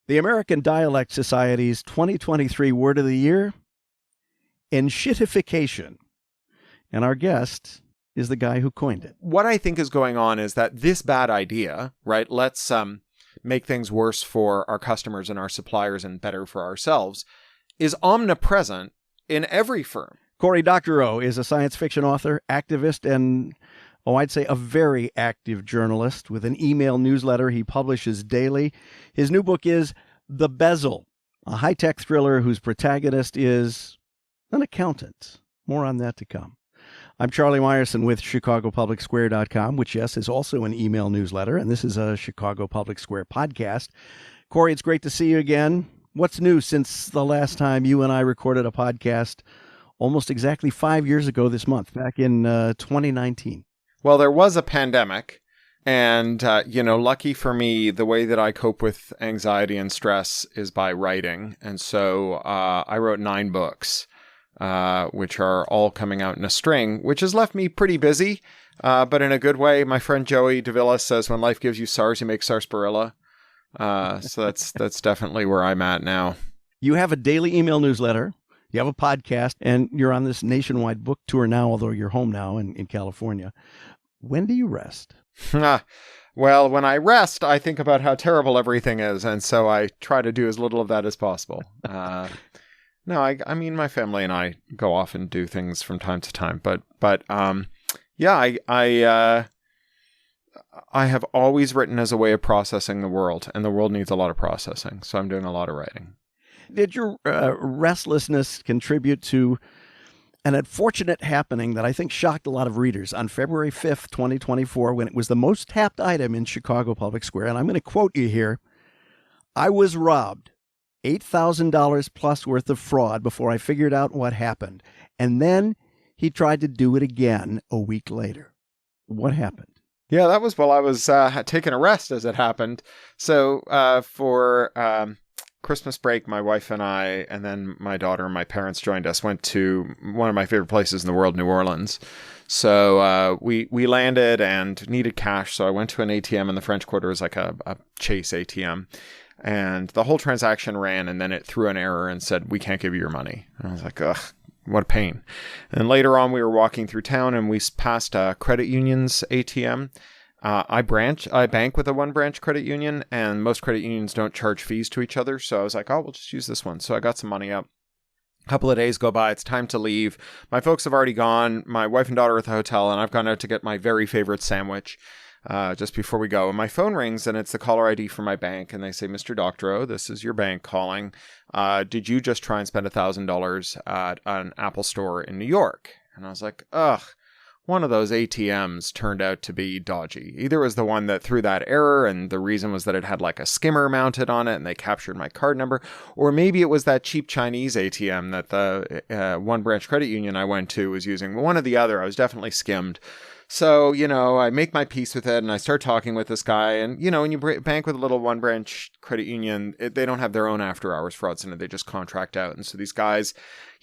The American Dialect Society's 2023 word of the year, Enshittification. And our guest is the guy who coined it. What I think is going on is that this bad idea, right? Let's make things worse for our customers and our suppliers and better for ourselves, is omnipresent in every firm. Cory Doctorow is a science fiction author, activist, and, I'd say a very active journalist with an email newsletter he publishes daily. His new book is The Bezzle, a high-tech thriller whose protagonist is an accountant. More on that to come. I'm Charlie Meyerson with ChicagoPublicSquare.com, which, yes, is also an email newsletter, and this is a Chicago Public Square podcast. Cory, it's great to see you again. What's new since the last time you and I recorded a podcast almost exactly 5 years ago this month, back in 2019? Well, there was a pandemic, and, lucky for me, the way that I cope with anxiety and stress is by writing. And so I wrote 9 books, which are all coming out in a string, which has left me pretty busy, but in a good way. My friend Joey Dilla says, when life gives you SARS, you make sarsaparilla. So that's definitely where I'm at now. You have a daily email newsletter. You have a podcast, and you're on this nationwide book tour now, although you're home now in California. When do you rest? Well, when I rest, I think about how terrible everything is, and so I try to do as little of that as possible. No, I mean, my family and I go off and do things from time to time, but yeah, I have always written as a way of processing the world, and the world needs a lot of processing, so I'm doing a lot of writing. Did your restlessness contribute to an unfortunate happening that I think shocked a lot of readers on February 5th, 2024, when it was the most tapped item in Chicago Public Square? And I'm going to quote you here. I was robbed. $8,000 plus worth of fraud before I figured out what happened. And then he tried to do it again a week later. What happened? Yeah, that was while I was taking a rest as it happened. So for Christmas break, my wife and I, and then my daughter and my parents joined us, went to one of my favorite places in the world, New Orleans. So we landed and needed cash. So I went to an ATM in the French Quarter. It was like a Chase ATM. And the whole transaction ran, and then it threw an error and said, we can't give you your money. And I was like, ugh, what a pain. And later on, we were walking through town, and we passed a credit union's ATM. I bank with a one-branch credit union, and most credit unions don't charge fees to each other. So I was like, oh, we'll just use this one. So I got some money out. A couple of days go by. It's time to leave. My folks have already gone. My wife and daughter are at the hotel, and I've gone out to get my very favorite sandwich. Just before we go, and my phone rings, and it's the caller ID for my bank, and they say, Mr. Doctorow, this is your bank calling. Did you just try and spend $1,000 at an Apple store in New York? And I was like, ugh. One of those ATMs turned out to be dodgy. Either it was the one that threw that error, and the reason was that it had like a skimmer mounted on it, and they captured my card number, or maybe it was that cheap Chinese ATM that the one branch credit union I went to was using. One or the other. I was definitely skimmed. So, I make my peace with it, and I start talking with this guy. And, when you bank with a little one-branch credit union, they don't have their own after-hours fraud center. They just contract out. And so these guys,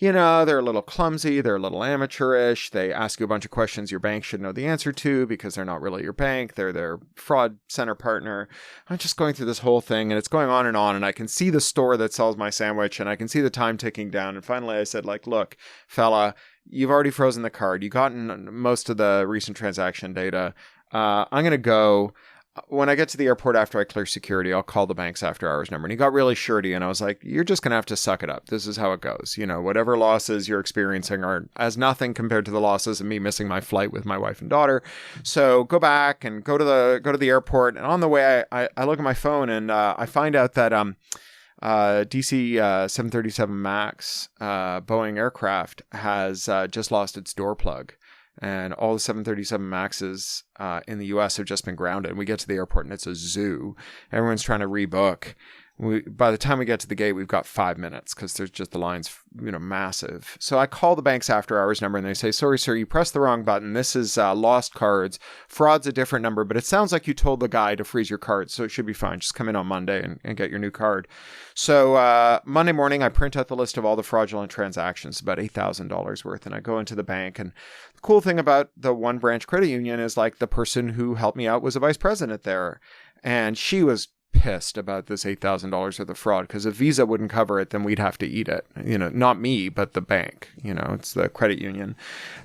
they're a little clumsy. They're a little amateurish. They ask you a bunch of questions your bank should know the answer to because they're not really your bank. They're their fraud center partner. I'm just going through this whole thing, and it's going on. And I can see the store that sells my sandwich, and I can see the time ticking down. And finally, I said, look, fella, you've already frozen the card. You've gotten most of the recent transaction data. I'm going to go. When I get to the airport after I clear security, I'll call the bank's after hours number. And he got really shirty, and I was like, you're just going to have to suck it up. This is how it goes. Whatever losses you're experiencing are as nothing compared to the losses of me missing my flight with my wife and daughter. So go back and go to the airport. And on the way, I look at my phone, and I find out that DC 737 MAX Boeing aircraft has just lost its door plug, and all the 737 MAXs in the US have just been grounded. We get to the airport, and it's a zoo. Everyone's trying to rebook. By the time we get to the gate, we've got 5 minutes because there's just the lines, massive. So I call the bank's after hours number, and they say, sorry, sir, you pressed the wrong button. This is lost cards. Fraud's a different number, but it sounds like you told the guy to freeze your card, so it should be fine. Just come in on Monday and get your new card. So Monday morning, I print out the list of all the fraudulent transactions, about $8,000 worth, and I go into the bank. And the cool thing about the one branch credit union is the person who helped me out was a vice president there. And she was pissed about this $8,000 worth of fraud, because if Visa wouldn't cover it, then we'd have to eat it. Not me, but the bank. It's the credit union.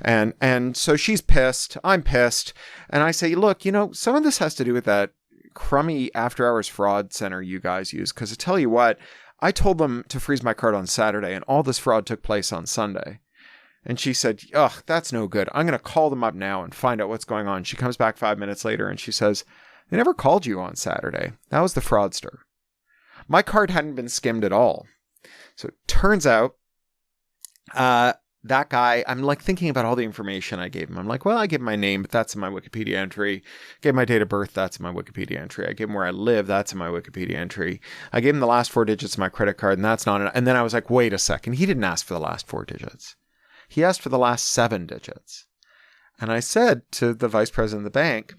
And so she's pissed. I'm pissed. And I say, look, some of this has to do with that crummy after-hours fraud center you guys use. Because I tell you what, I told them to freeze my card on Saturday, and all this fraud took place on Sunday. And she said, ugh, that's no good. I'm going to call them up now and find out what's going on. She comes back 5 minutes later and she says, they never called you on Saturday. That was the fraudster. My card hadn't been skimmed at all. So it turns out that guy, I'm like thinking about all the information I gave him. I'm like, well, I gave him my name, but that's in my Wikipedia entry. I gave him my date of birth, that's in my Wikipedia entry. I gave him where I live, that's in my Wikipedia entry. I gave him the last 4 digits of my credit card, and that's not enough. And then I was like, wait a second. He didn't ask for the last 4 digits. He asked for the last 7 digits. And I said to the vice president of the bank,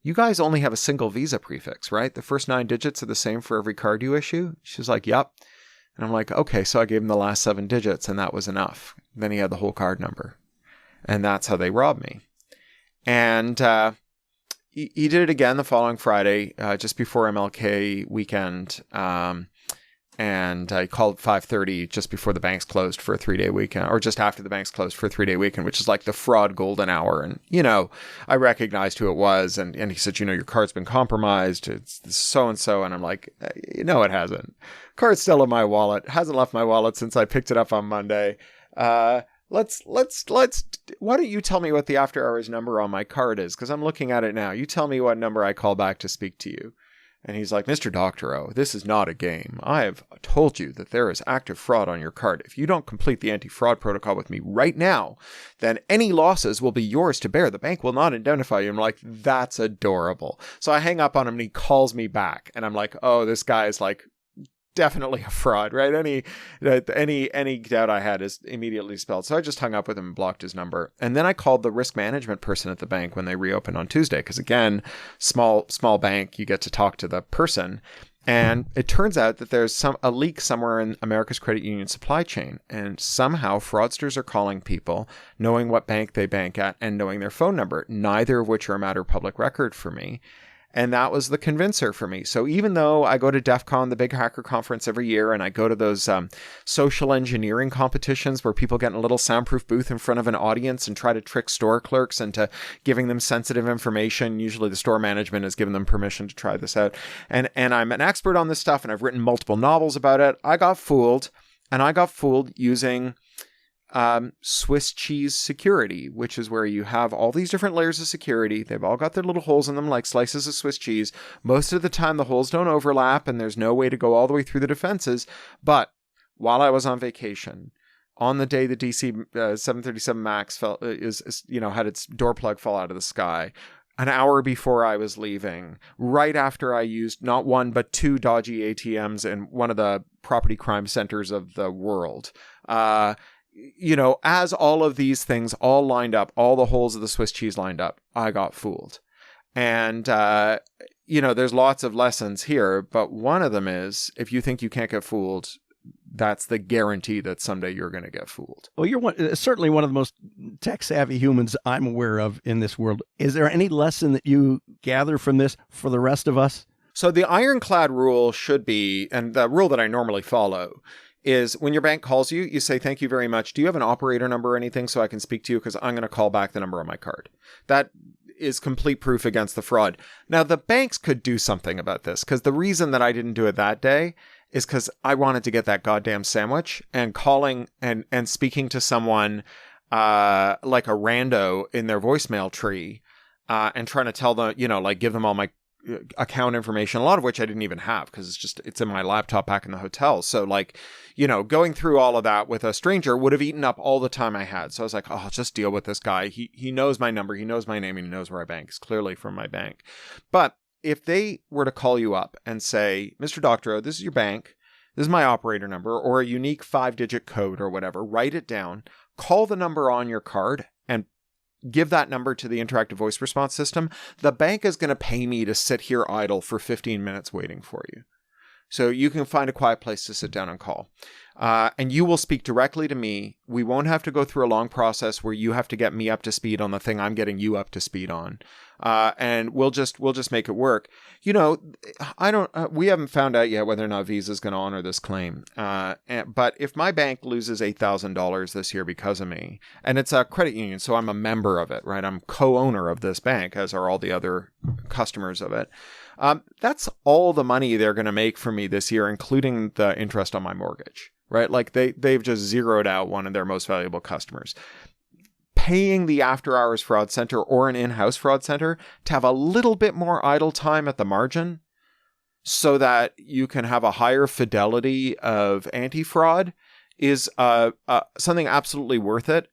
you guys only have a single Visa prefix, right? The first 9 digits are the same for every card you issue? She was like, yep. And I'm like, okay, so I gave him the last 7 digits and that was enough. Then he had the whole card number. And that's how they robbed me. And he did it again the following Friday, just before MLK weekend. And I called 5:30 just before the banks closed for a 3-day weekend, or just after the banks closed for a 3-day weekend, which is like the fraud golden hour. And, I recognized who it was. And he said, your card's been compromised. It's so-and-so. And I'm like, no, it hasn't. Card's still in my wallet. Hasn't left my wallet since I picked it up on Monday. Why don't you tell me what the after hours number on my card is? Because I'm looking at it now. You tell me what number I call back to speak to you. And he's like, Mr. Doctorow, this is not a game. I have told you that there is active fraud on your card. If you don't complete the anti-fraud protocol with me right now, then any losses will be yours to bear. The bank will not indemnify you. I'm like, that's adorable. So I hang up on him and he calls me back. And I'm like, oh, this guy is like definitely a fraud, right? Any doubt I had is immediately dispelled. So I just hung up with him and blocked his number. And then I called the risk management person at the bank when they reopened on Tuesday. Because again, small bank, you get to talk to the person. And it turns out that there's a leak somewhere in America's credit union supply chain. And somehow fraudsters are calling people, knowing what bank they bank at and knowing their phone number, neither of which are a matter of public record for me. And that was the convincer for me. So even though I go to DEF CON, the big hacker conference every year, and I go to those social engineering competitions where people get in a little soundproof booth in front of an audience and try to trick store clerks into giving them sensitive information. Usually the store management has given them permission to try this out. And I'm an expert on this stuff, and I've written multiple novels about it. I got fooled, and I got fooled using Swiss cheese security, which is where you have all these different layers of security. They've all got their little holes in them like slices of Swiss cheese. Most of the time the holes don't overlap and there's no way to go all the way through the defenses. But while I was on vacation, on the day the DC 737 MAX had its door plug fall out of the sky, an hour before I was leaving, right after I used not one but 2 dodgy ATMs in one of the property crime centers of the world, as all of these things all lined up, all the holes of the Swiss cheese lined up, I got fooled. And, there's lots of lessons here, but one of them is if you think you can't get fooled, that's the guarantee that someday you're going to get fooled. Well, you're certainly one of the most tech-savvy humans I'm aware of in this world. Is there any lesson that you gather from this for the rest of us? So the ironclad rule should be, and the rule that I normally follow, is when your bank calls you, you say, thank you very much. Do you have an operator number or anything so I can speak to you? Because I'm going to call back the number on my card. That is complete proof against the fraud. Now, the banks could do something about this, because the reason that I didn't do it that day is because I wanted to get that goddamn sandwich, and calling and speaking to someone like a rando in their voicemail tree and trying to tell them, give them all my account information, a lot of which I didn't even have because it's in my laptop back in the hotel. So going through all of that with a stranger would have eaten up all the time I had. So I was like, I'll just deal with this guy. He knows my number. He knows my name and he knows where I bank. It's clearly from my bank. But if they were to call you up and say, Mr. Doctorow, this is your bank. This is my operator number or a unique 5-digit code or whatever, write it down, call the number on your card and give that number to the interactive voice response system, the bank is going to pay me to sit here idle for 15 minutes waiting for you. So you can find a quiet place to sit down and call. And you will speak directly to me. We won't have to go through a long process where you have to get me up to speed on the thing I'm getting you up to speed on. And we'll just make it work. You know, we haven't found out yet whether or not Visa is going to honor this claim. But if my bank loses $8,000 this year because of me, and it's a credit union, so I'm a member of it, right? I'm co-owner of this bank, as are all the other customers of it. That's all the money they're going to make for me this year, including the interest on my mortgage, right? Like they've just zeroed out one of their most valuable customers. Paying the after-hours fraud center or an in-house fraud center to have a little bit more idle time at the margin so that you can have a higher fidelity of anti-fraud is something absolutely worth it.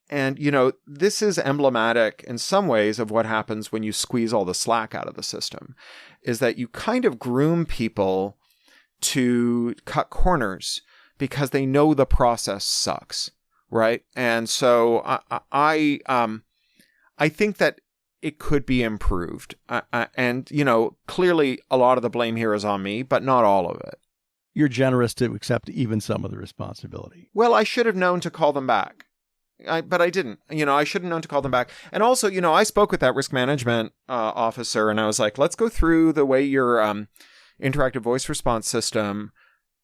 And, you know, this is emblematic in some ways of what happens when you squeeze all the slack out of the system, is that you kind of groom people to cut corners because they know the process sucks, right? And so I think that it could be improved. And, you know, clearly a lot of the blame here is on me, but not all of it. You're generous to accept even some of the responsibility. Well, I should have known to call them back. But I didn't. You know, I should have known to call them back. And also, you know, I spoke with that risk management officer, and I was like, let's go through the way your interactive voice response system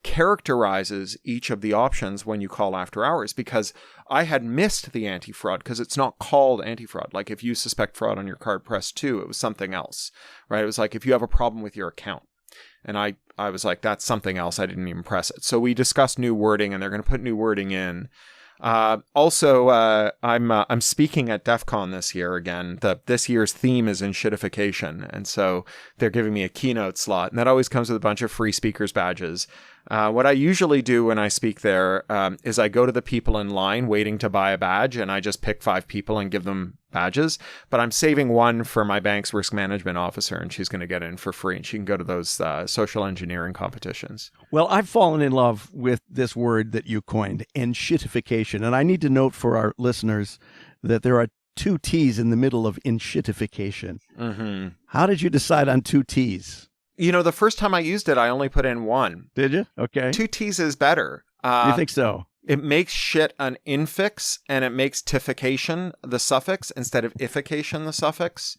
characterizes each of the options when you call after hours, because I had missed the anti-fraud because it's not called anti-fraud. Like if you suspect fraud on your card, press 2. It was something else, right? It was like if you have a problem with your account. And I was like, that's something else. I didn't even press it. So we discussed new wording, and they're going to put new wording in. Also, I'm speaking at DEF CON this year again. This year's theme is Enshittification. And so they're giving me a keynote slot, and that always comes with a bunch of free speakers badges. What I usually do when I speak there, is I go to the people in line waiting to buy a badge, and I just pick 5 people and give them badges. But I'm saving one for my bank's risk management officer, and she's going to get in for free, and she can go to those social engineering competitions. Well, I've fallen in love with this word that you coined, enshittification. And I need to note for our listeners that there are 2 T's in the middle of enshittification. Mm-hmm. How did you decide on 2 T's? You know, the first time I used it, I only put in 1. Did you? Okay. 2 T's is better. You think so? It makes shit an infix, and it makes tification the suffix instead of ification the suffix.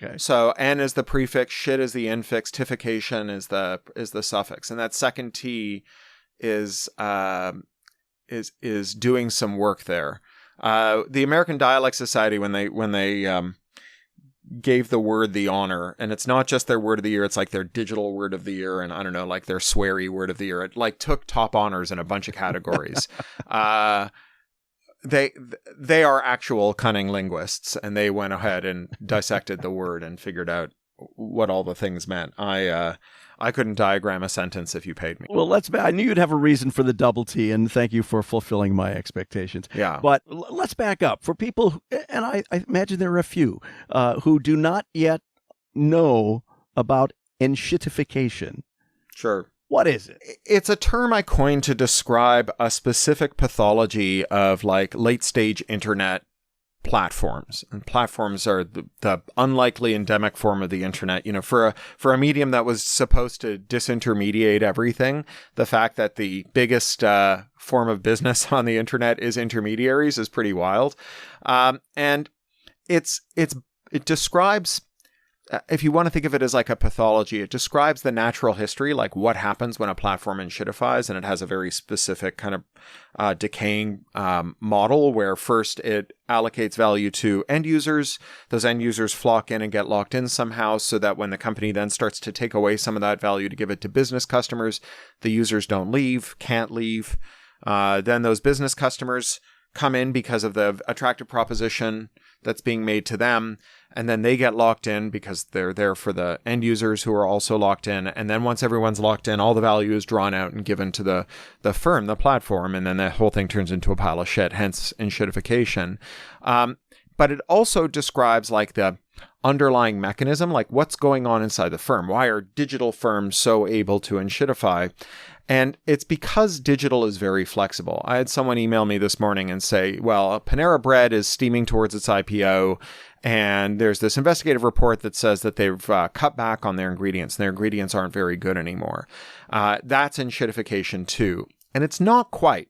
Okay. So N is the prefix, shit is the infix, tification is the suffix, and that second T is doing some work there. The American Dialect Society, when they gave the word the honor, and it's not just their word of the year, it's like their digital word of the year, and I don't know, like their sweary word of the year. It like took top honors in a bunch of categories. They are actual cunning linguists, and they went ahead and dissected the word and figured out what all the things meant. I couldn't diagram a sentence if you paid me. Well, I knew you'd have a reason for the double T, and thank you for fulfilling my expectations. Yeah. But let's back up. For people, and I imagine there are a few, who do not yet know about enshittification. Sure. What is it? It's a term I coined to describe a specific pathology of like late stage internet platforms. And platforms are the unlikely endemic form of the internet. You know, for a medium that was supposed to disintermediate everything, the fact that the biggest form of business on the internet is intermediaries is pretty wild. And it describes, if you want to think of it as like a pathology, it describes the natural history, like what happens when a platform enshittifies, and it has a very specific kind of decaying model where first it allocates value to end users. Those end users flock in and get locked in somehow, so that when the company then starts to take away some of that value to give it to business customers, the users don't leave, can't leave. Then those business customers come in because of the attractive proposition that's being made to them. And then they get locked in because they're there for the end users who are also locked in. And then once everyone's locked in, all the value is drawn out and given to the firm, the platform. And then the whole thing turns into a pile of shit, hence enshittification. But it also describes like the underlying mechanism, like what's going on inside the firm. Why are digital firms so able to enshittify? And it's because digital is very flexible. I had someone email me this morning and say, well, Panera Bread is steaming towards its IPO, and there's this investigative report that says that they've cut back on their ingredients, and their ingredients aren't very good anymore. That's enshittification too. And it's not quite,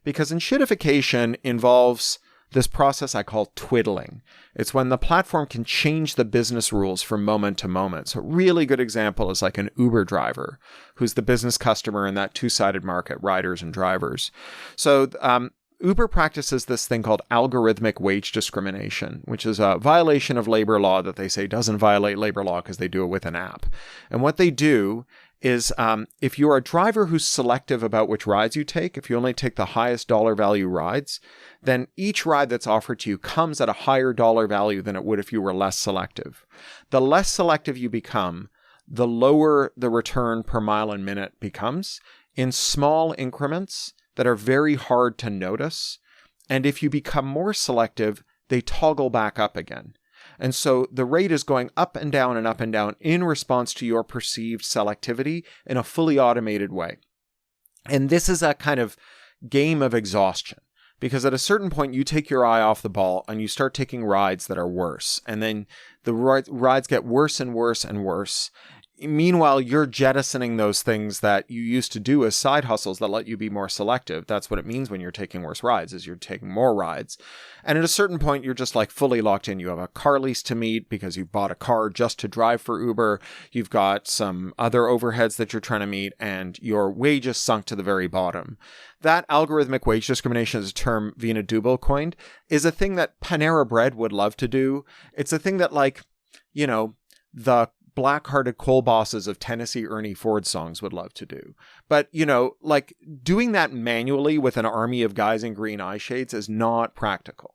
because enshittification involves this process I call twiddling. It's when the platform can change the business rules from moment to moment. So a really good example is like an Uber driver, who's the business customer in that two-sided market, riders and drivers. So Uber practices this thing called algorithmic wage discrimination, which is a violation of labor law that they say doesn't violate labor law because they do it with an app. And what they do is if you're a driver who's selective about which rides you take, if you only take the highest dollar value rides, then each ride that's offered to you comes at a higher dollar value than it would if you were less selective. The less selective you become, the lower the return per mile and minute becomes in small increments that are very hard to notice. And if you become more selective, they toggle back up again. And so the rate is going up and down and up and down in response to your perceived selectivity in a fully automated way. And this is a kind of game of exhaustion, because at a certain point you take your eye off the ball and you start taking rides that are worse. And then the rides get worse and worse and worse. Meanwhile, you're jettisoning those things that you used to do as side hustles that let you be more selective. That's what it means when you're taking worse rides, is you're taking more rides. And at a certain point, you're just like fully locked in. You have a car lease to meet because you bought a car just to drive for Uber. You've got some other overheads that you're trying to meet, and your wages sunk to the very bottom. That algorithmic wage discrimination is a term Vina Dubel coined, is a thing that Panera Bread would love to do. It's a thing that, like, you know, the black-hearted coal bosses of Tennessee Ernie Ford songs would love to do. But, you know, like, doing that manually with an army of guys in green eye shades is not practical.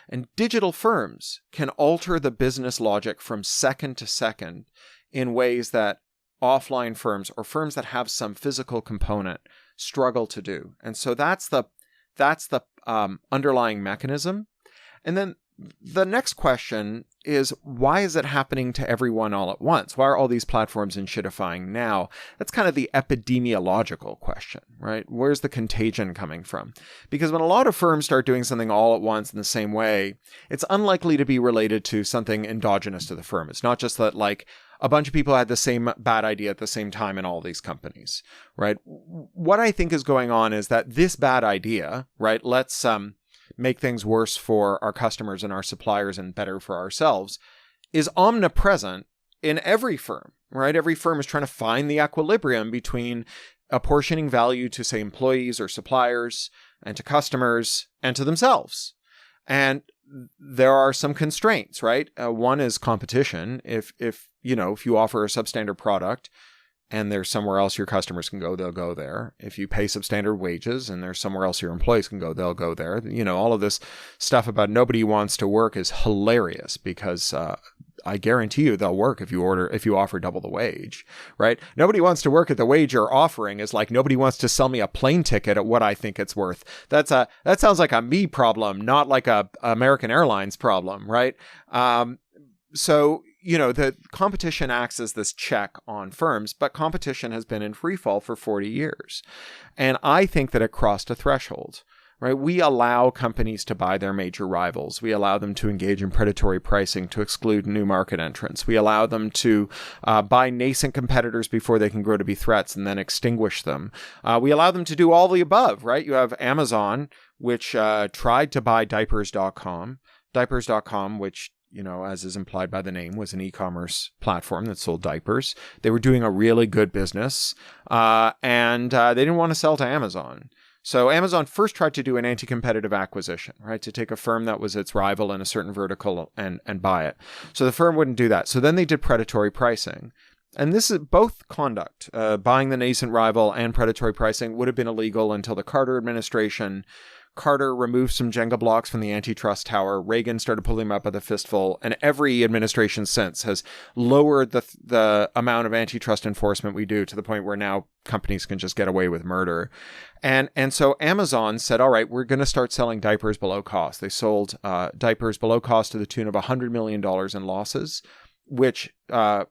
And digital firms can alter the business logic from second to second in ways that offline firms or firms that have some physical component struggle to do. And so that's the underlying mechanism. And then the next question is, why is it happening to everyone all at once? Why are all these platforms enshittifying now? That's kind of the epidemiological question, right? Where's the contagion coming from? Because when a lot of firms start doing something all at once in the same way, it's unlikely to be related to something endogenous to the firm. It's not just that, like, a bunch of people had the same bad idea at the same time in all these companies, right? What I think is going on is that this bad idea, right? Let's make things worse for our customers and our suppliers and better for ourselves, is omnipresent in every firm, right? Every firm is trying to find the equilibrium between apportioning value to, say, employees or suppliers and to customers and to themselves. And there are some constraints, right? One is competition. If you offer a substandard product and there's somewhere else your customers can go, they'll go there. If you pay substandard wages and there's somewhere else your employees can go, they'll go there. You know, all of this stuff about nobody wants to work is hilarious, because I guarantee you they'll work if you offer double the wage, right? Nobody wants to work at the wage you're offering is like nobody wants to sell me a plane ticket at what I think it's worth. That sounds like a me problem, not like a American Airlines problem, right? So, you know, the competition acts as this check on firms, but competition has been in free fall for 40 years. And I think that it crossed a threshold, right? We allow companies to buy their major rivals. We allow them to engage in predatory pricing to exclude new market entrants. We allow them to buy nascent competitors before they can grow to be threats and then extinguish them. We allow them to do all the above, right? You have Amazon, which tried to buy diapers.com, which, you know, as is implied by the name, was an e-commerce platform that sold diapers. They were doing a really good business, and they didn't want to sell to Amazon. So Amazon first tried to do an anti-competitive acquisition, right, to take a firm that was its rival in a certain vertical and buy it. So the firm wouldn't do that. So then they did predatory pricing. And this is both conduct. Buying the nascent rival and predatory pricing would have been illegal until the Carter administration. Carter removed some Jenga blocks from the antitrust tower. Reagan started pulling them up with a fistful. And every administration since has lowered the amount of antitrust enforcement we do to the point where now companies can just get away with murder. And so Amazon said, all right, we're going to start selling diapers below cost. They sold diapers below cost to the tune of $100 million in losses, which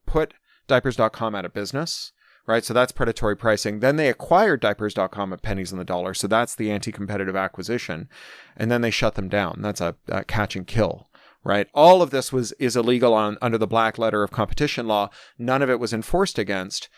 put diapers.com out of business, right? So that's predatory pricing. Then they acquired diapers.com at pennies on the dollar. So that's the anti-competitive acquisition. And then they shut them down. That's a catch and kill, right? All of this is illegal under the black letter of competition law. None of it was enforced against.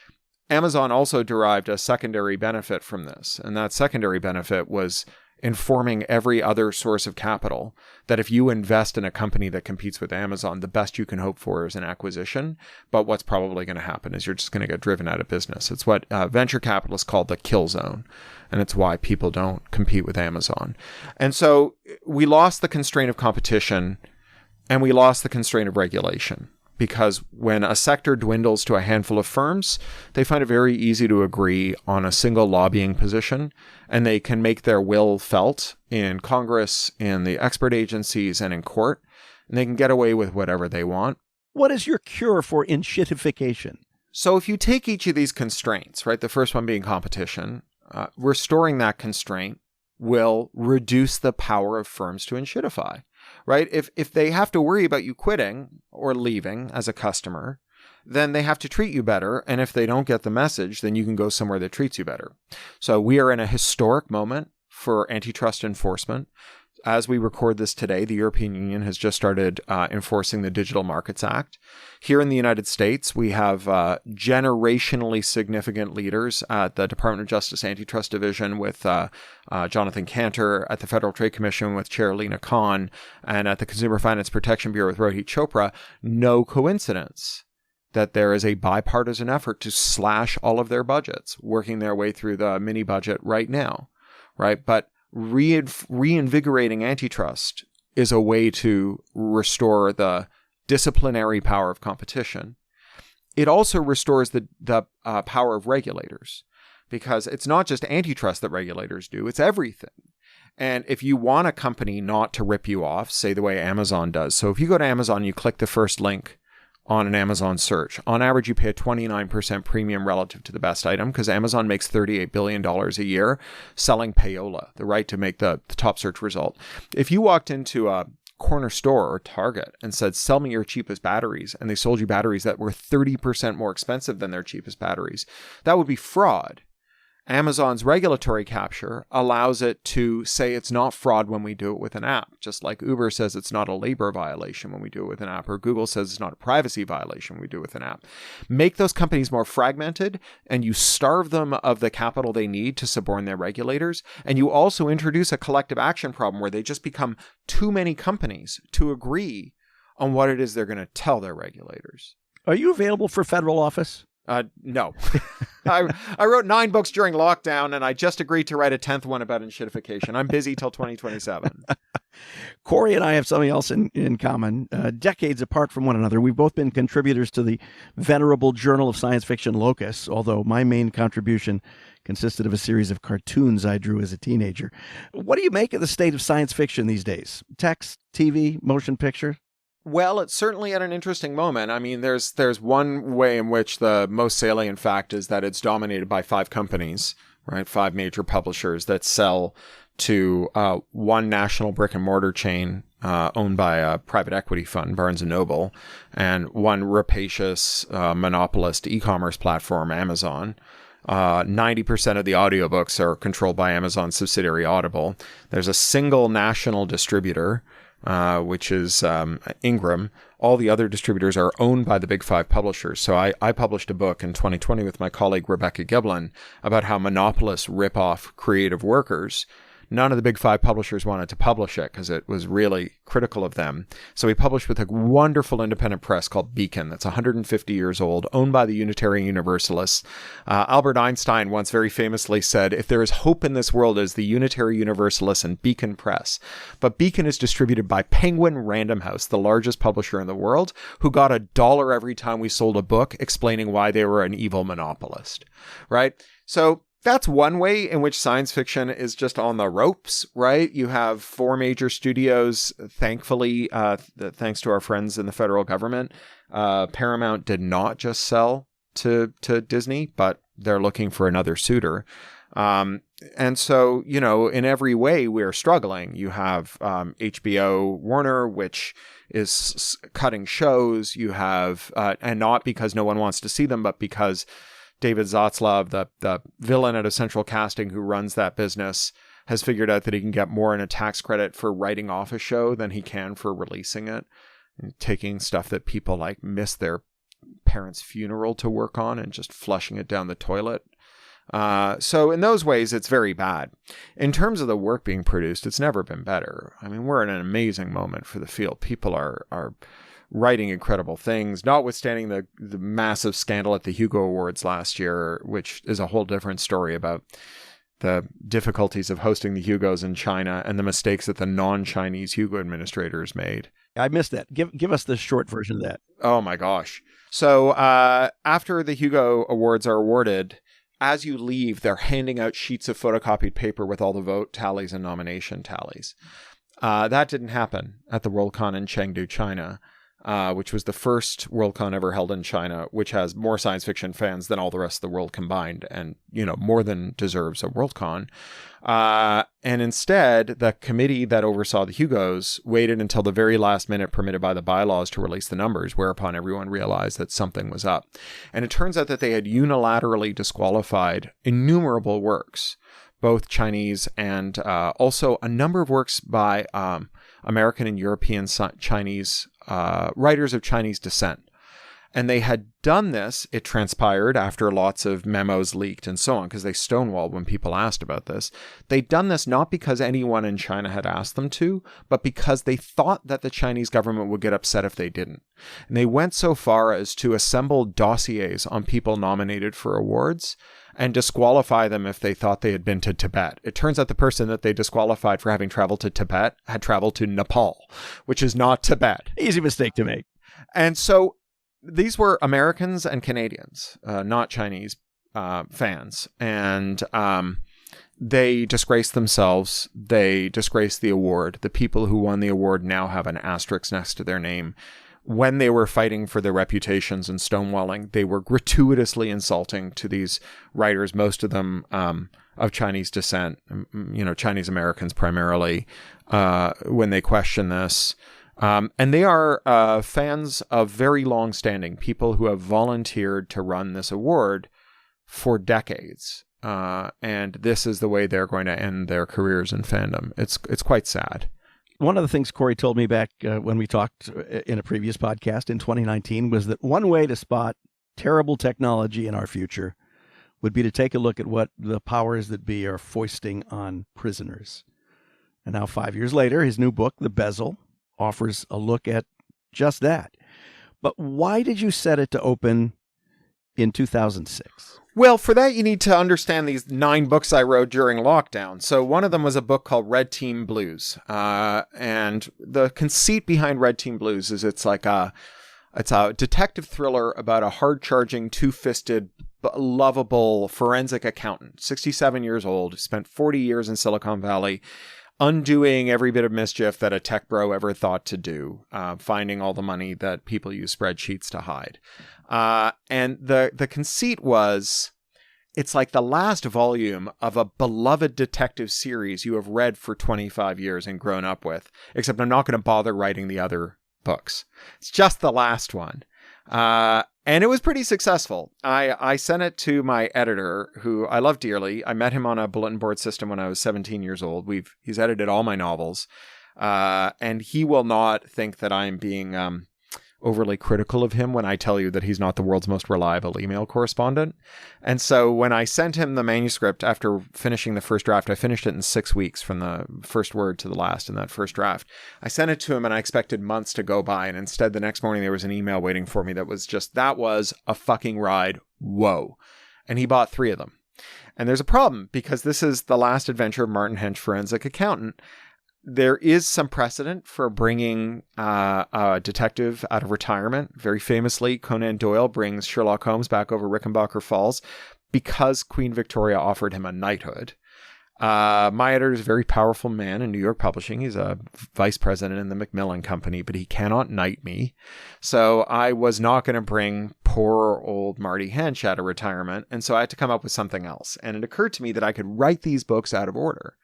Amazon also derived a secondary benefit from this. And that secondary benefit was informing every other source of capital that if you invest in a company that competes with Amazon, the best you can hope for is an acquisition. But what's probably going to happen is you're just going to get driven out of business. It's what venture capitalists call the kill zone. And it's why people don't compete with Amazon. And so we lost the constraint of competition and we lost the constraint of regulation. Because when a sector dwindles to a handful of firms, they find it very easy to agree on a single lobbying position, and they can make their will felt in Congress, in the expert agencies, and in court, and they can get away with whatever they want. What is your cure for enshittification? So if you take each of these constraints, right, the first one being competition, restoring that constraint will reduce the power of firms to enshittify. Right? If they have to worry about you quitting or leaving as a customer, then they have to treat you better. And if they don't get the message, then you can go somewhere that treats you better. So we are in a historic moment for antitrust enforcement. As we record this today, the European Union has just started enforcing the Digital Markets Act. Here in the United States, we have generationally significant leaders at the Department of Justice Antitrust Division with Jonathan Cantor, at the Federal Trade Commission with Chair Lena Khan, and at the Consumer Finance Protection Bureau with Rohit Chopra. No coincidence that there is a bipartisan effort to slash all of their budgets, working their way through the mini budget right now, right? But reinvigorating antitrust is a way to restore the disciplinary power of competition. It also restores the power of regulators, because it's not just antitrust that regulators do, it's everything. And if you want a company not to rip you off, say the way Amazon does. So if you go to Amazon, you click the first link on an Amazon search. On average, you pay a 29% premium relative to the best item, because Amazon makes $38 billion a year selling payola, the right to make the top search result. If you walked into a corner store or Target and said, sell me your cheapest batteries, and they sold you batteries that were 30% more expensive than their cheapest batteries, that would be fraud. Amazon's regulatory capture allows it to say it's not fraud when we do it with an app, just like Uber says it's not a labor violation when we do it with an app, or Google says it's not a privacy violation when we do it with an app. Make those companies more fragmented, and you starve them of the capital they need to suborn their regulators, and you also introduce a collective action problem where they just become too many companies to agree on what it is they're going to tell their regulators. Are you available for federal office? No. I wrote 9 books during lockdown, and I just agreed to write a 10th one about enshittification. I'm busy till 2027. Cory and I have something else in common. Decades apart from one another, we've both been contributors to the venerable Journal of Science Fiction Locus, although my main contribution consisted of a series of cartoons I drew as a teenager. What do you make of the state of science fiction these days? Text, TV, motion picture? Well, it's certainly at an interesting moment. I mean, there's one way in which the most salient fact is that it's dominated by 5 companies, right? 5 major publishers that sell to one national brick and mortar chain owned by a private equity fund, Barnes & Noble, and one rapacious monopolist e-commerce platform, Amazon. 90% of the audiobooks are controlled by Amazon's subsidiary Audible. There's a single national distributor, which is Ingram. All the other distributors are owned by the big 5 publishers. So I published a book in 2020 with my colleague Rebecca Giblin about how monopolists rip off creative workers. None of the big 5 publishers wanted to publish it because it was really critical of them. So we published with a wonderful independent press called Beacon that's 150 years old, owned by the Unitarian Universalists. Albert Einstein once very famously said, if there is hope in this world, it is the Unitary Universalists and Beacon Press. But Beacon is distributed by Penguin Random House, the largest publisher in the world, who got $1 every time we sold a book explaining why they were an evil monopolist, right? So that's one way in which science fiction is just on the ropes, right? You have 4 major studios, thankfully, thanks to our friends in the federal government. Paramount did not just sell to Disney, but they're looking for another suitor. And so, you know, in every way, we're struggling. You have HBO Warner, which is cutting shows. You have, and not because no one wants to see them, but because David Zaslav, the villain out of Central Casting who runs that business, has figured out that he can get more in a tax credit for writing off a show than he can for releasing it. And taking stuff that people like miss their parents' funeral to work on and just flushing it down the toilet. So in those ways, it's very bad. In terms of the work being produced, it's never been better. I mean, we're in an amazing moment for the field. People are writing incredible things, notwithstanding the massive scandal at the Hugo Awards last year, which is a whole different story about the difficulties of hosting the Hugos in China and the mistakes that the non-Chinese Hugo administrators made. I missed that. Give us the short version of that. Oh my gosh. So after the Hugo Awards are awarded, as you leave, they're handing out sheets of photocopied paper with all the vote tallies and nomination tallies. That didn't happen at the Worldcon in Chengdu, China, which was the first Worldcon ever held in China, which has more science fiction fans than all the rest of the world combined, and, more than deserves a Worldcon. And instead, the committee that oversaw the Hugos waited until the very last minute, permitted by the bylaws, to release the numbers, whereupon everyone realized that something was up. And it turns out that they had unilaterally disqualified innumerable works, both Chinese and also a number of works by American and European Chinese writers of Chinese descent. And they had done this, it transpired, after lots of memos leaked and so on, because they stonewalled when people asked about this. They'd done this not because anyone in China had asked them to, but because they thought that the Chinese government would get upset if they didn't. And they went so far as to assemble dossiers on people nominated for awards and disqualify them if they thought they had been to Tibet. It turns out the person that they disqualified for having traveled to Tibet had traveled to Nepal, which is not Tibet. Easy mistake to make. And so these were Americans and Canadians, not Chinese fans. And they disgraced themselves. They disgraced the award. The people who won the award now have an asterisk next to their name. When they were fighting for their reputations and stonewalling, they were gratuitously insulting to these writers, most of them of Chinese descent, Chinese Americans primarily, when they question this. And they are fans of very long-standing people who have volunteered to run this award for decades. And this is the way they're going to end their careers in fandom. It's quite sad. One of the things Cory told me back when we talked in a previous podcast in 2019 was that one way to spot terrible technology in our future would be to take a look at what the powers that be are foisting on prisoners. And now 5 years later, his new book, The Bezzle, offers a look at just that. But why did you set it to open in 2006? Well, for that, you need to understand these 9 books I wrote during lockdown. So one of them was a book called Red Team Blues. And the conceit behind Red Team Blues is it's a detective thriller about a hard-charging, two-fisted, lovable forensic accountant, 67 years old, spent 40 years in Silicon Valley, undoing every bit of mischief that a tech bro ever thought to do, finding all the money that people use spreadsheets to hide. And the conceit was, it's like the last volume of a beloved detective series you have read for 25 years and grown up with, except I'm not going to bother writing the other books. It's just the last one. And it was pretty successful. I sent it to my editor, who I love dearly. I met him on a bulletin board system when I was 17 years old. He's edited all my novels. And he will not think that I'm being overly critical of him when I tell you that he's not the world's most reliable email correspondent. And so when I sent him the manuscript after finishing the first draft, I finished it in 6 weeks from the first word to the last in that first draft. I sent it to him and I expected months to go by. And instead, the next morning, there was an email waiting for me that was a fucking ride. Whoa. And he bought 3 of them. And there's a problem because this is the last adventure of Martin Hench, forensic accountant. There is some precedent for bringing a detective out of retirement. Very famously, Conan Doyle brings Sherlock Holmes back over Rickenbacker Falls because Queen Victoria offered him a knighthood. My editor is a very powerful man in New York publishing. He's a vice president in the Macmillan Company, but he cannot knight me. So I was not going to bring poor old Marty Hench out of retirement. And so I had to come up with something else. And it occurred to me that I could write these books out of order.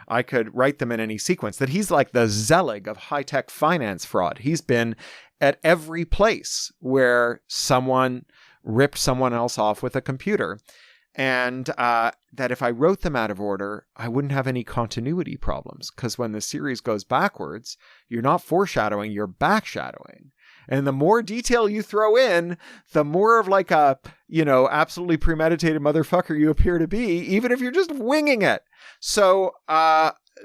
I could write them in any sequence, that he's like the Zelig of high-tech finance fraud. He's been at every place where someone ripped someone else off with a computer. And that if I wrote them out of order, I wouldn't have any continuity problems. Because when the series goes backwards, you're not foreshadowing, you're backshadowing. And the more detail you throw in, the more of like a, absolutely premeditated motherfucker you appear to be, even if you're just winging it. So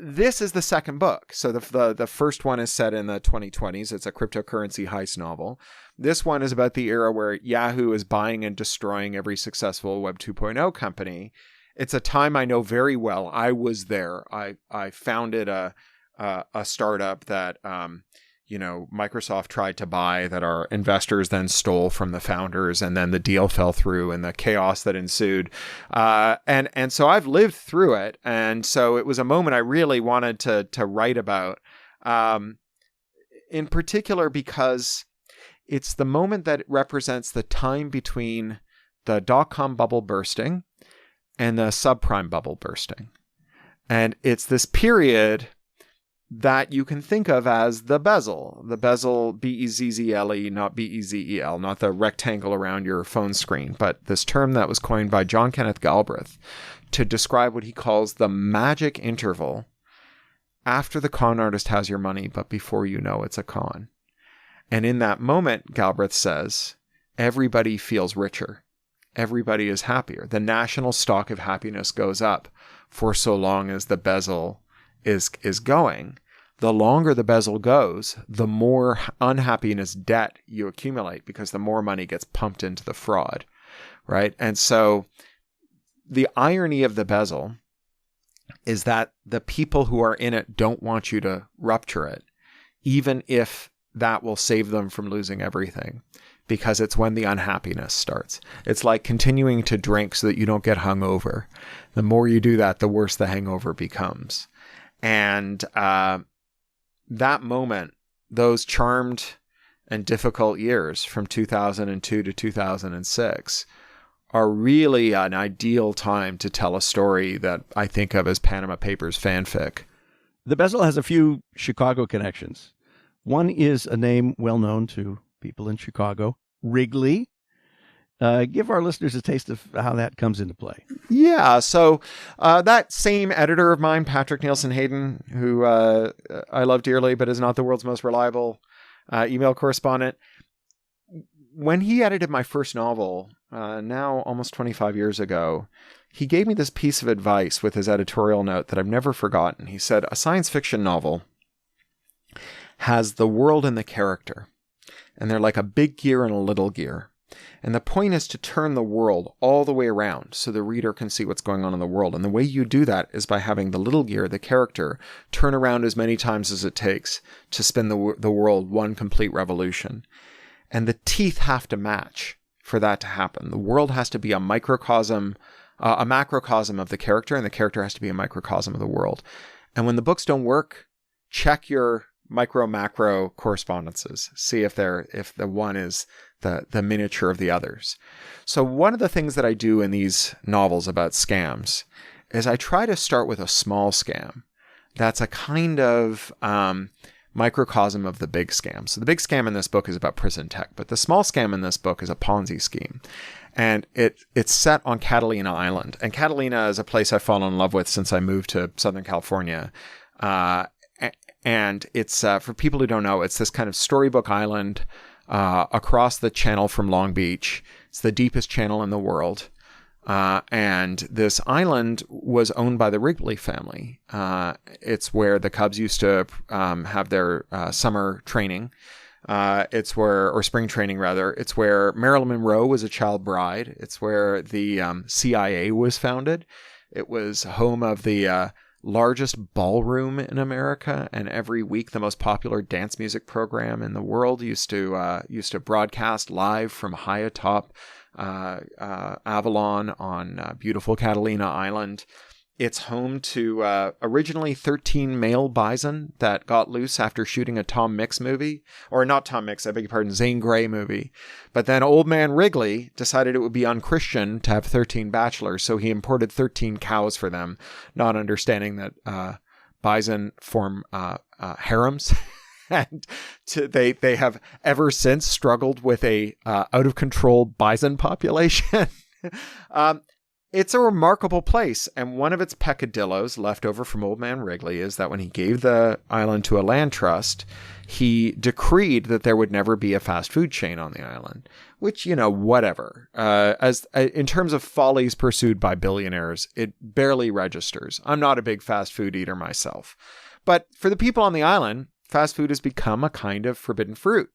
this is the second book. So the first one is set in the 2020s. It's a cryptocurrency heist novel. This one is about the era where Yahoo is buying and destroying every successful Web 2.0 company. It's a time I know very well. I was there. I founded a startup that Microsoft tried to buy, that our investors then stole from the founders, and then the deal fell through and the chaos that ensued. And so I've lived through it. And so it was a moment I really wanted to write about, in particular because it's the moment that represents the time between the dot-com bubble bursting and the subprime bubble bursting. And it's this period that you can think of as the bezel. The bezel, B-E-Z-Z-L-E, not B-E-Z-E-L, not the rectangle around your phone screen, but this term that was coined by John Kenneth Galbraith to describe what he calls the magic interval after the con artist has your money, but before you know it's a con. And in that moment, Galbraith says, everybody feels richer. Everybody is happier. The national stock of happiness goes up for so long as the bezel is going. The longer the bezel goes, the more unhappiness debt you accumulate, because the more money gets pumped into the fraud, right? And so the irony of the bezel is that the people who are in it don't want you to rupture it, even if that will save them from losing everything, because it's when the unhappiness starts. It's like continuing to drink so that you don't get hungover. The more you do that, the worse the hangover becomes. And that moment, those charmed and difficult years from 2002 to 2006 are really an ideal time to tell a story that I think of as Panama Papers fanfic. The Bezzle has a few Chicago connections. One is a name well known to people in Chicago, Wrigley. Give our listeners a taste of how that comes into play. Yeah, so that same editor of mine, Patrick Nielsen Hayden, who I love dearly but is not the world's most reliable email correspondent, when he edited my first novel, now almost 25 years ago, he gave me this piece of advice with his editorial note that I've never forgotten. He said, a science fiction novel has the world and the character, and they're like a big gear and a little gear. And the point is to turn the world all the way around so the reader can see what's going on in the world. And the way you do that is by having the little gear, the character, turn around as many times as it takes to spin the world one complete revolution. And the teeth have to match for that to happen. The world has to be a macrocosm of the character, and the character has to be a microcosm of the world. And when the books don't work, check your micro-macro correspondences. See if the one is the miniature of the others. So one of the things that I do in these novels about scams is I try to start with a small scam that's a kind of microcosm of the big scam. So the big scam in this book is about prison tech, but the small scam in this book is a Ponzi scheme. And it's set on Catalina Island. And Catalina is a place I've fallen in love with since I moved to Southern California. And it's, for people who don't know, it's this kind of storybook island across the channel from Long Beach. It's the deepest channel in the world. And this island was owned by the Wrigley family. It's where the Cubs used to have their summer training. It's where, or spring training rather, it's where Marilyn Monroe was a child bride. It's where the CIA was founded. It was home of the largest ballroom in America, and every week the most popular dance music program in the world used to broadcast live from high atop Avalon on beautiful Catalina Island. It's home to originally 13 male bison that got loose after shooting a Tom Mix movie, or not Tom Mix, I beg your pardon, Zane Grey movie. But then old man Wrigley decided it would be unchristian to have 13 bachelors, so he imported 13 cows for them, not understanding that bison form harems. and they have ever since struggled with a out of control bison population. It's a remarkable place, and one of its peccadillos left over from Old Man Wrigley is that when he gave the island to a land trust, he decreed that there would never be a fast food chain on the island, which, whatever. In terms of follies pursued by billionaires, it barely registers. I'm not a big fast food eater myself. But for the people on the island, fast food has become a kind of forbidden fruit.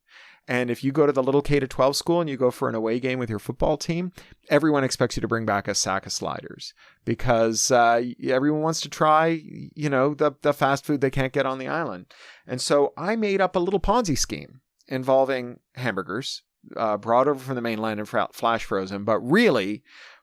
And if you go to the little K-12 school and you go for an away game with your football team, everyone expects you to bring back a sack of sliders because everyone wants to try, the fast food they can't get on the island. And so I made up a little Ponzi scheme involving hamburgers brought over from the mainland and flash frozen, but really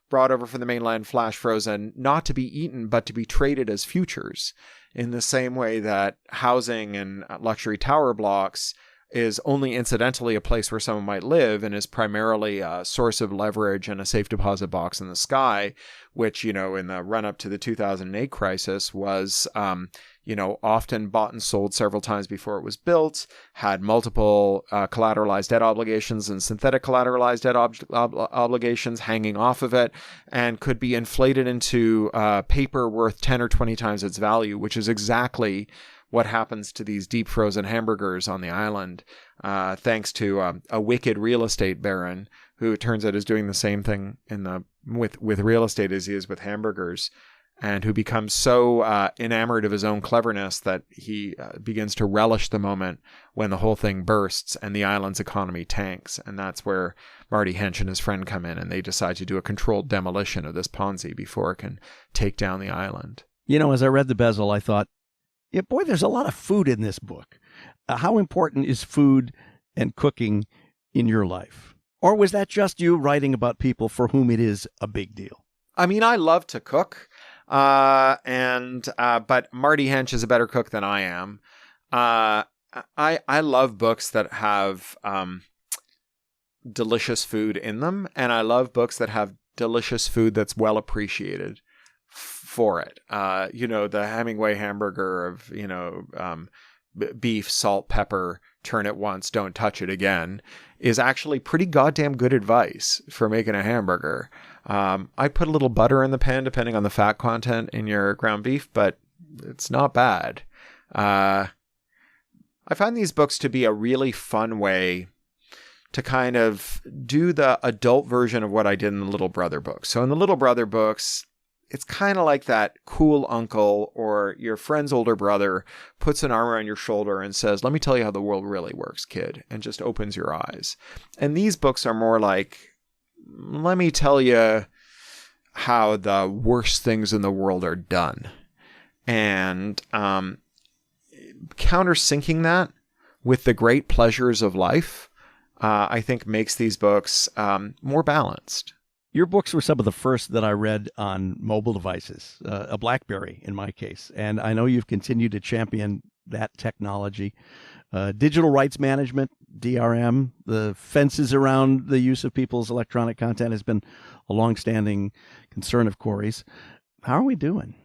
brought over from the mainland flash frozen, not to be eaten, but to be traded as futures in the same way that housing and luxury tower blocks is only incidentally a place where someone might live and is primarily a source of leverage and a safe deposit box in the sky, which, in the run up to the 2008 crisis was, often bought and sold several times before it was built, had multiple collateralized debt obligations and synthetic collateralized debt obligations hanging off of it, and could be inflated into paper worth 10 or 20 times its value, which is exactly what happens to these deep frozen hamburgers on the island, thanks to a wicked real estate baron who it turns out is doing the same thing with real estate as he is with hamburgers, and who becomes so enamored of his own cleverness that he begins to relish the moment when the whole thing bursts and the island's economy tanks. And that's where Marty Hench and his friend come in, and they decide to do a controlled demolition of this Ponzi before it can take down the island. As I read the Bezzle, I thought, yeah, boy, there's a lot of food in this book. How important is food and cooking in your life? Or was that just you writing about people for whom it is a big deal? I mean, I love to cook, but Marty Hench is a better cook than I am. I love books that have delicious food in them, and I love books that have delicious food that's well appreciated for it. The Hemingway hamburger of, beef, salt, pepper, turn it once, don't touch it again, is actually pretty goddamn good advice for making a hamburger. I put a little butter in the pan, depending on the fat content in your ground beef, but it's not bad. I find these books to be a really fun way to kind of do the adult version of what I did in the Little Brother books. So in the Little Brother books, it's kind of like that cool uncle or your friend's older brother puts an arm around your shoulder and says, let me tell you how the world really works, kid, and just opens your eyes. And these books are more like, let me tell you how the worst things in the world are done. And countersinking that with the great pleasures of life, I think makes these books more balanced. Your books were some of the first that I read on mobile devices, a BlackBerry in my case. And I know you've continued to champion that technology. Digital rights management, DRM, the fences around the use of people's electronic content has been a longstanding concern of Cory's. How are we doing?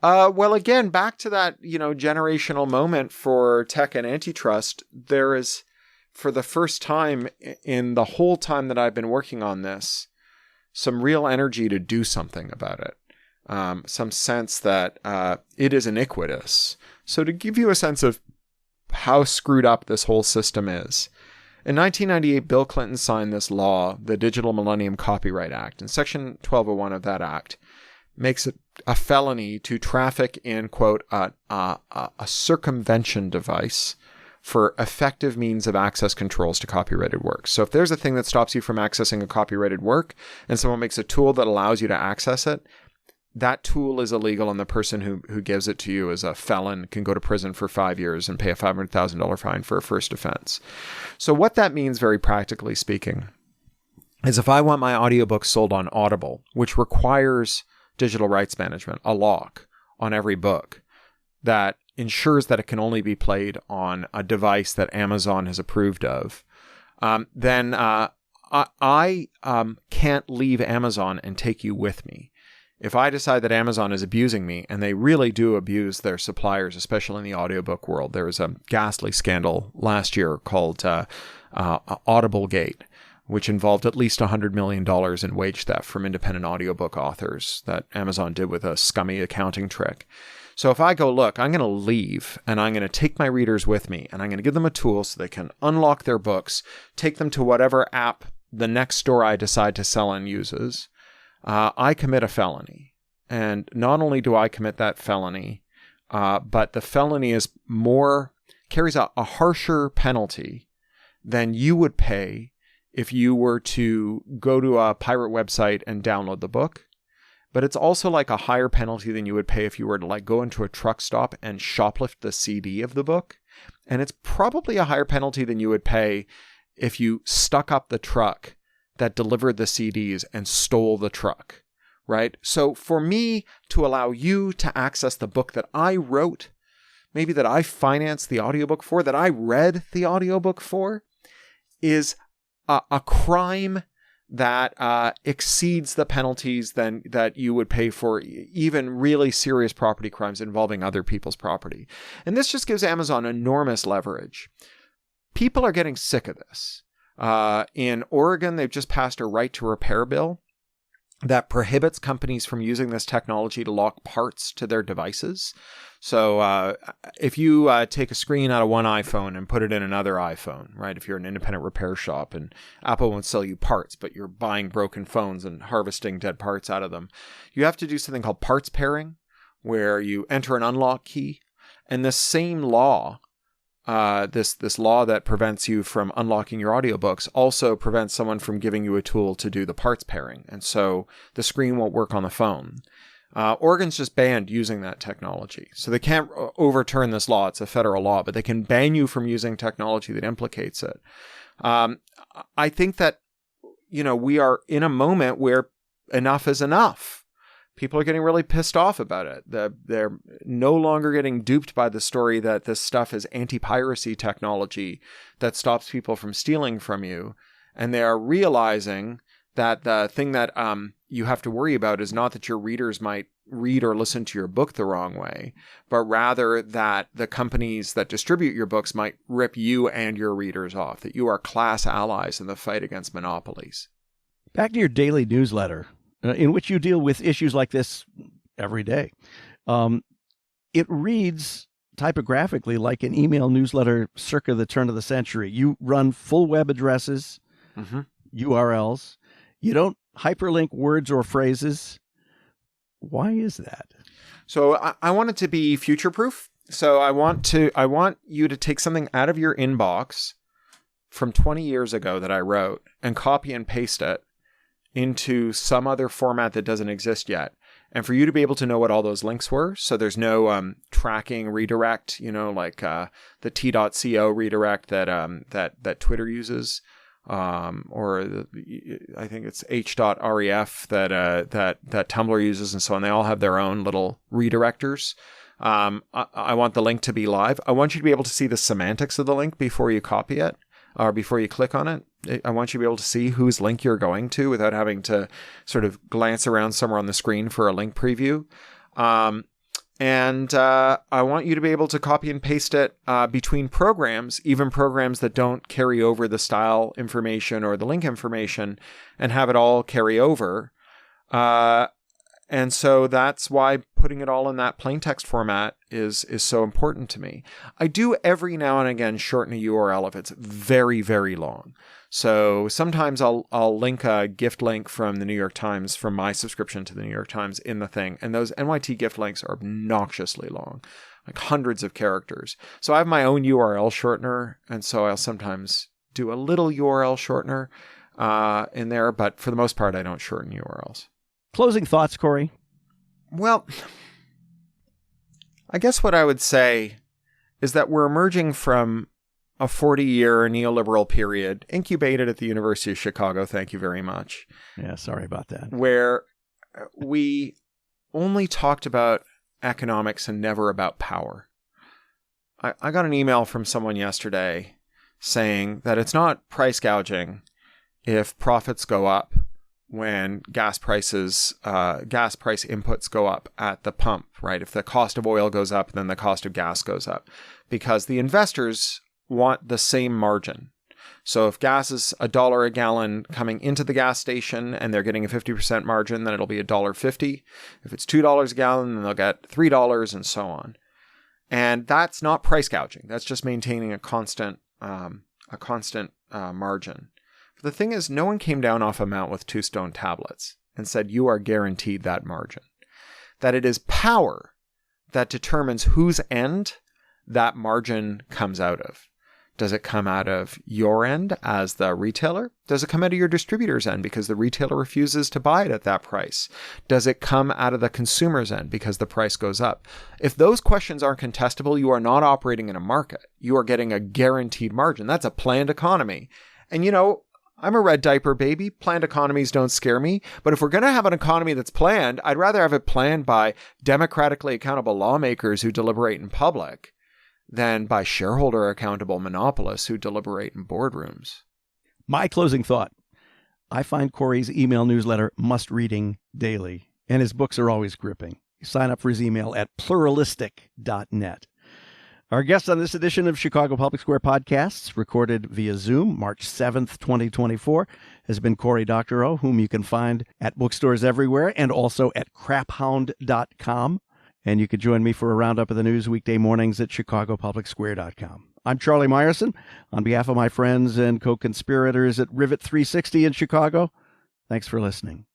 Well, again, back to that, generational moment for tech and antitrust, there is, for the first time in the whole time that I've been working on this, some real energy to do something about it. Some sense that it is iniquitous. So to give you a sense of how screwed up this whole system is, in 1998, Bill Clinton signed this law, the Digital Millennium Copyright Act, and Section 1201 of that act makes it a felony to traffic in, quote, a circumvention device for effective means of access controls to copyrighted works. So if there's a thing that stops you from accessing a copyrighted work and someone makes a tool that allows you to access it, that tool is illegal, and the person who gives it to you is a felon, can go to prison for 5 years and pay a $500,000 fine for a first offense. So what that means, very practically speaking, is if I want my audiobook sold on Audible, which requires digital rights management, a lock on every book that ensures that it can only be played on a device that Amazon has approved of, then I can't leave Amazon and take you with me. if I decide that Amazon is abusing me, and they really do abuse their suppliers, especially in the audiobook world. There was a ghastly scandal last year called Audible Gate, which involved at least $100 million in wage theft from independent audiobook authors that Amazon did with a scummy accounting trick. So if I go, look, I'm going to leave and I'm going to take my readers with me and I'm going to give them a tool so they can unlock their books, take them to whatever app the next store I decide to sell and uses, I commit a felony. And not only do I commit that felony, but the felony carries a harsher penalty than you would pay if you were to go to a pirate website and download the book. But it's also like a higher penalty than you would pay if you were to like go into a truck stop and shoplift the CD of the book. And it's probably a higher penalty than you would pay if you stuck up the truck that delivered the CDs and stole the truck, right? So for me to allow you to access the book that I wrote, maybe that I financed the audiobook for, that I read the audiobook for, is a crime that exceeds the penalties that you would pay for even really serious property crimes involving other people's property. And this just gives Amazon enormous leverage. People are getting sick of this. In Oregon, they've just passed a right to repair bill that prohibits companies from using this technology to lock parts to their devices. So if you take a screen out of one iPhone and put it in another iPhone, right? If you're an independent repair shop and Apple won't sell you parts, but you're buying broken phones and harvesting dead parts out of them, you have to do something called parts pairing, where you enter an unlock key. And this same law, this law that prevents you from unlocking your audiobooks also prevents someone from giving you a tool to do the parts pairing. And so the screen won't work on the phone. Oregon's just banned using that technology. So they can't overturn this law. It's a federal law, but they can ban you from using technology that implicates it. I think that, we are in a moment where enough is enough. People are getting really pissed off about it. They're no longer getting duped by the story that this stuff is anti-piracy technology that stops people from stealing from you. And they are realizing that the thing that you have to worry about is not that your readers might read or listen to your book the wrong way, but rather that the companies that distribute your books might rip you and your readers off, that you are class allies in the fight against monopolies. Back to your daily newsletter, in which you deal with issues like this every day. It reads typographically like an email newsletter circa the turn of the century. You run full web addresses, URLs. You don't hyperlink words or phrases. Why is that? So I want it to be future-proof. So I want you to take something out of your inbox from 20 years ago that I wrote and copy and paste it into some other format that doesn't exist yet. And for you to be able to know what all those links were. So there's no tracking redirect, like the t.co redirect that Twitter uses. Or I think it's h.ref that Tumblr uses and so on. They all have their own little redirectors. I want the link to be live. I want you to be able to see the semantics of the link before you copy it or before you click on it. I want you to be able to see whose link you're going to without having to sort of glance around somewhere on the screen for a link preview. And I want you to be able to copy and paste it between programs, even programs that don't carry over the style information or the link information, and have it all carry over. And so that's why putting it all in that plain text format is so important to me. I do every now and again shorten a URL if it's very, very long. So sometimes I'll link a gift link from the New York Times, from my subscription to the New York Times in the thing. And those NYT gift links are obnoxiously long, like hundreds of characters. So I have my own URL shortener. And so I'll sometimes do a little URL shortener in there. But for the most part, I don't shorten URLs. Closing thoughts, Cory? Well, I guess what I would say is that we're emerging from a 40-year neoliberal period incubated at the University of Chicago. Thank you very much. Yeah, sorry about that. Where we only talked about economics and never about power. I got an email from someone yesterday saying that it's not price gouging if profits go up when gas price inputs go up at the pump, right? If the cost of oil goes up, then the cost of gas goes up, because the investors want the same margin. So if gas is $1 a gallon coming into the gas station and they're getting a 50% margin, then it'll be $1.50. If it's $2 a gallon, then they'll get $3 and so on. And that's not price gouging. That's just maintaining a constant margin. But the thing is, no one came down off a mount with 2 stone tablets and said, you are guaranteed that margin. That it is power that determines whose end that margin comes out of. Does it come out of your end as the retailer? Does it come out of your distributor's end because the retailer refuses to buy it at that price? Does it come out of the consumer's end because the price goes up? If those questions aren't contestable, you are not operating in a market. You are getting a guaranteed margin. That's a planned economy. And I'm a red diaper baby. Planned economies don't scare me. But if we're going to have an economy that's planned, I'd rather have it planned by democratically accountable lawmakers who deliberate in public than by shareholder accountable monopolists who deliberate in boardrooms. My closing thought. I find Cory's email newsletter must-reading daily, and his books are always gripping. Sign up for his email at pluralistic.net. Our guest on this edition of Chicago Public Square Podcasts, recorded via Zoom, March 7th, 2024, has been Cory Doctorow, whom you can find at bookstores everywhere and also at craphound.com. And you can join me for a roundup of the news weekday mornings at chicagopublicsquare.com. I'm Charlie Meyerson. On behalf of my friends and co-conspirators at Rivet 360 in Chicago, thanks for listening.